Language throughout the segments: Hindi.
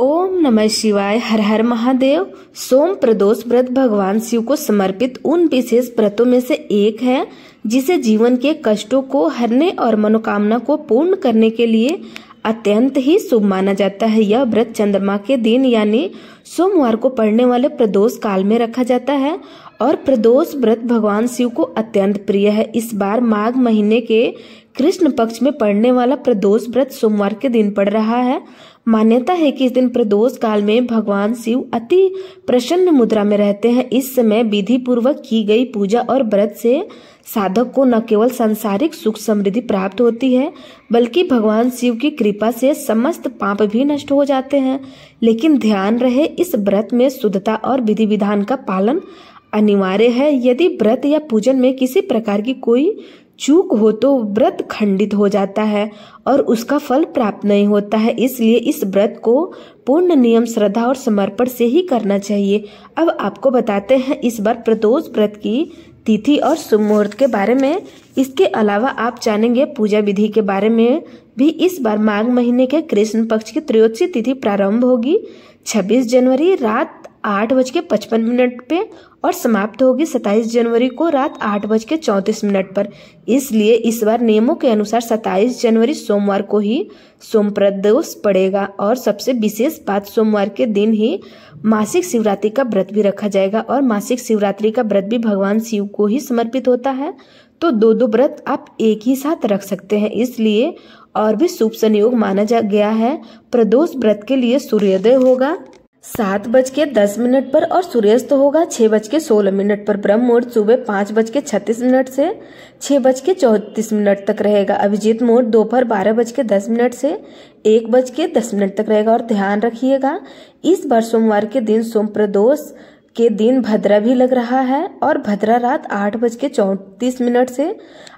ओम नमः शिवाय। हर हर महादेव। सोम प्रदोष व्रत भगवान शिव को समर्पित उन विशेष व्रतों में से एक है जिसे जीवन के कष्टों को हरने और मनोकामना को पूर्ण करने के लिए अत्यंत ही शुभ माना जाता है। यह व्रत चंद्रमा के दिन यानी सोमवार को पड़ने वाले प्रदोष काल में रखा जाता है और प्रदोष व्रत भगवान शिव को अत्यंत प्रिय है। इस बार माघ महीने के कृष्ण पक्ष में पड़ने वाला प्रदोष व्रत सोमवार के दिन पड़ रहा है। मान्यता है कि इस दिन प्रदोष काल में भगवान शिव अति प्रसन्न मुद्रा में रहते हैं। इस समय विधि पूर्वक की गई पूजा और व्रत से साधक को न केवल सांसारिक सुख समृद्धि प्राप्त होती है बल्कि भगवान शिव की कृपा से समस्त पाप भी नष्ट हो जाते हैं। लेकिन ध्यान रहे, इस व्रत में शुद्धता और विधि विधान का पालन अनिवार्य है। यदि व्रत या पूजन में किसी प्रकार की कोई चूक हो तो व्रत खंडित हो जाता है और उसका फल प्राप्त नहीं होता है। इसलिए इस व्रत को पूर्ण नियम, श्रद्धा और समर्पण से ही करना चाहिए। अब आपको बताते हैं इस बार प्रदोष व्रत की तिथि और शुभ मुहूर्त के बारे में। इसके अलावा आप जानेंगे पूजा विधि के बारे में भी। इस बार माघ महीने के कृष्ण पक्ष की त्रयोदशी तिथि प्रारंभ होगी 26 जनवरी रात 8:55 पे और समाप्त होगी 27 जनवरी को रात 8:34 पर। इसलिए इस बार नियमों के अनुसार 27 जनवरी सोमवार को ही सोम प्रदोष पड़ेगा और सबसे विशेष बात, सोमवार के दिन ही मासिक शिवरात्रि का व्रत भी रखा जाएगा और मासिक शिवरात्रि का व्रत भी भगवान शिव को ही समर्पित होता है। तो दो व्रत आप एक ही साथ रख सकते हैं। इसलिए और भी शुभ संयोग माना गया है। प्रदोष व्रत के लिए सूर्योदय होगा 7:10 पर और सूर्यास्त होगा 6:16 पर। ब्रह्म मुहूर्त सुबह 5:36 से 6:34 तक रहेगा। अभिजीत मुहूर्त दोपहर 12:10 से 1:10 तक रहेगा। और ध्यान रखिएगा, इस बार सोमवार के दिन सोम प्रदोष के दिन भद्रा भी लग रहा है और भद्रा रात 8:34 से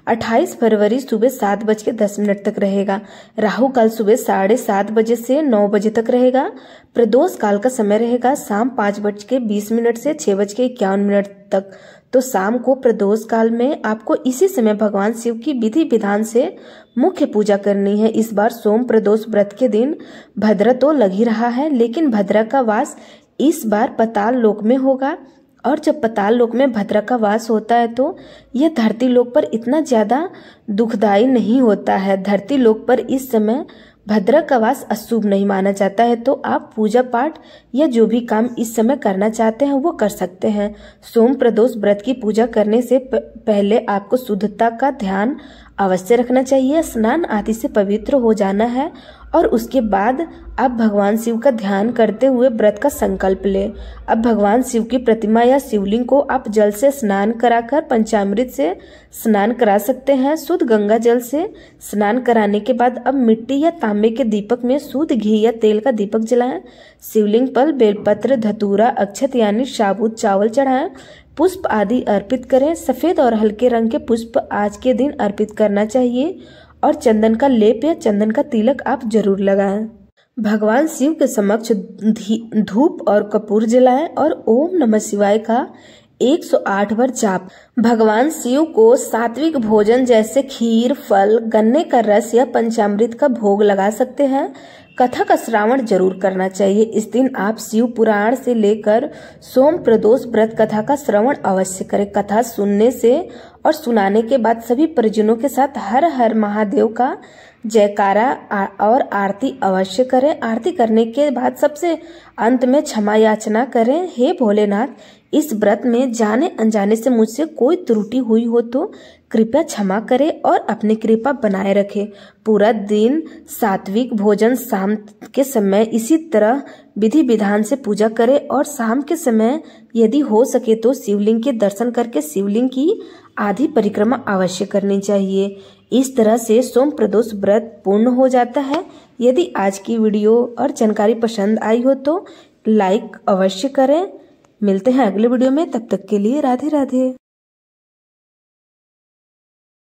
28 फरवरी सुबह 7:10 तक रहेगा। राहु काल सुबह 7:30 बजे से 9 बजे तक रहेगा। प्रदोष काल का समय रहेगा शाम 5:20 से 6:51 तक। तो शाम को प्रदोष काल में आपको इसी समय भगवान शिव की विधि विधान से मुख्य पूजा करनी है। इस बार सोम प्रदोष व्रत के दिन भद्रा तो लग ही रहा है, लेकिन भद्रा का वास इस बार पताल लोक में होगा। और जब पताल लोक में भद्रा का वास होता है तो यह धरती लोक पर इतना ज्यादा दुखदायी नहीं होता है। धरती लोक पर इस समय भद्रा का वास अशुभ नहीं माना जाता है। तो आप पूजा पाठ या जो भी काम इस समय करना चाहते हैं वो कर सकते हैं। सोम प्रदोष व्रत की पूजा करने से पहले आपको शुद्धता का ध्यान अवश्य रखना चाहिए। स्नान आदि से पवित्र हो जाना है और उसके बाद आप भगवान शिव का ध्यान करते हुए व्रत का संकल्प लें। अब भगवान शिव की प्रतिमा या शिवलिंग को आप जल से स्नान कराकर पंचामृत से स्नान करा सकते हैं। शुद्ध गंगा जल से स्नान कराने के बाद अब मिट्टी या तांबे के दीपक में शुद्ध घी या तेल का दीपक जलाएं। शिवलिंग पर बेलपत्र, धतूरा, अक्षत यानी साबुत चावल चढ़ाएं। पुष्प आदि अर्पित करें। सफेद और हल्के रंग के पुष्प आज के दिन अर्पित करना चाहिए और चंदन का लेप या चंदन का तिलक आप जरूर लगाएं। भगवान शिव के समक्ष धूप और कपूर जलाएं और ओम नमः शिवाय का 108 बार जाप। भगवान शिव को सात्विक भोजन जैसे खीर, फल, गन्ने का रस या पंचामृत का भोग लगा सकते हैं। कथा का श्रावण जरूर करना चाहिए। इस दिन आप शिव पुराण से लेकर सोम प्रदोष व्रत कथा का श्रवण अवश्य करें। कथा सुनने से और सुनाने के बाद सभी परिजनों के साथ हर हर महादेव का जयकारा और आरती अवश्य करें। आरती करने के बाद सबसे अंत में क्षमा याचना करें। हे भोलेनाथ, इस व्रत में जाने अनजाने से मुझसे कोई त्रुटि हुई हो तो कृपया क्षमा करें और अपनी कृपा बनाए रखें। पूरा दिन सात्विक भोजन, शाम के समय इसी तरह विधि विधान से पूजा करें और शाम के समय यदि हो सके तो शिवलिंग के दर्शन करके शिवलिंग की आधी परिक्रमा अवश्य करनी चाहिए। इस तरह से सोम प्रदोष व्रत पूर्ण हो जाता है। यदि आज की वीडियो और जानकारी पसंद आई हो तो लाइक अवश्य करें। मिलते हैं अगले वीडियो में, तब तक के लिए राधे राधे।